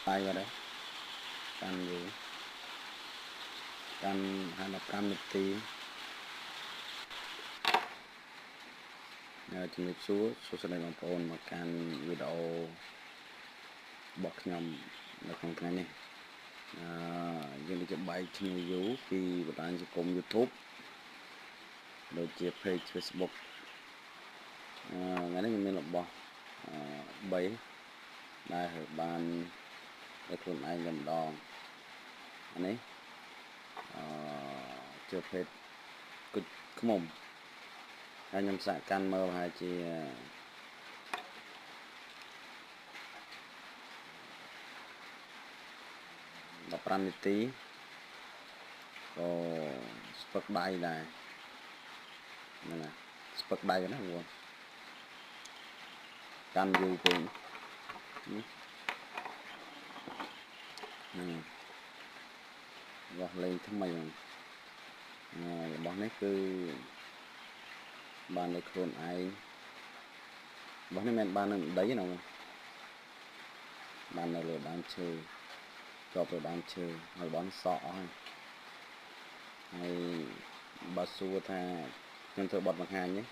tay vào đấy căn gì căn 25 នាទី ជំរាបសួរសួស្តីបងប្អូនមកកាន់វីដេអូរបស់ខ្ញុំនៅក្នុងថ្ងៃនេះយើងនឹងបែកឈ្មោះយូរពីបណ្ដាញសង្គម YouTube ដូចជា Page Facebook ថ្ងៃនេះខ្ញុំមានរបស់3ដែលបានឲ្យខ្លួនឯងតែម្ដងអានេះជា Page គុជខ្មុំហើយខ្ញុំសាកកាន់មើលប្រហែលជា15 នាទីក៏ស្ពឹកដៃដែរហ្នឹងណាស្ពឹកដៃណាបងកាន់យូរពេកហ្នឹងរបស់លេងថ្មីរបស់នេះគឺបានលើខ្លួនឯងរបស់នេះមិនបាននៅដីណាបាននៅលើដើមឈើជាប់លើដើមឈើហើយបនសក់ហើយបើសួរថាខ្ញុំធ្វើបទបង្ហាញនេះ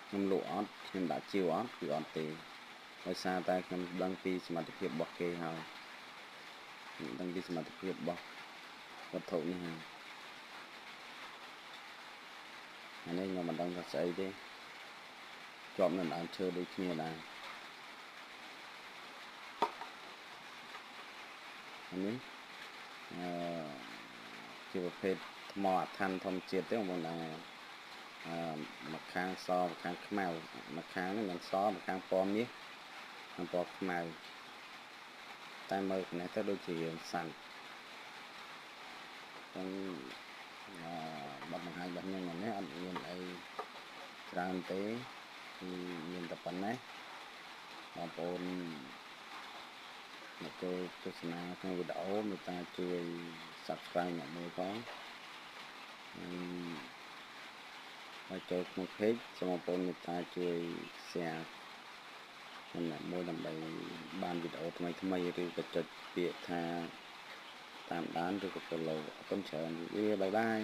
ខ្ញុំលក់អត់ខ្ញុំដាក់ជាវអត់គឺអត់ទេដោយសារតែខ្ញុំដឹងពីសមត្ថភាពរបស់គេហើយដឹងពីសមត្ថភាពរបស់វត្ថុនេះហើយអានេះខ្ញុំមិនដឹងថាស្អីទេជាប់នៅដើមឈើដូចគ្នាដែរអានេះជាប្រភេទថ្មអាថ័ន្តធម្មជាតិទេបងប្អូនដែរមកខាងសម្ខាងខ្មៅមកខាងនេះមិនសម្ខាងពណ៌មាសខាងពណ៌ខ្មៅតែមើលនេះទៅដូចជារឿងសាន់ចឹងបទបង្ហាញរបស់ខ្ញុំនេះអត់មានអីច្រើនទេគឺមានតែប៉ុណ្ណេះបងប្អូនមកចូលទស្សនាក្នុងវីដេអូមេត្តាជួយ Subscribe មកមើលផងហើយចូលក្នុង Page សូមបងប្អូនមេត្តាជួយ Share មួយដើម្បីបានវីដេអូថ្មីឬក៏ចុចពាក្យថាតាមដានឬក៏ Follow អរគុណច្រើនវាបាយបាយ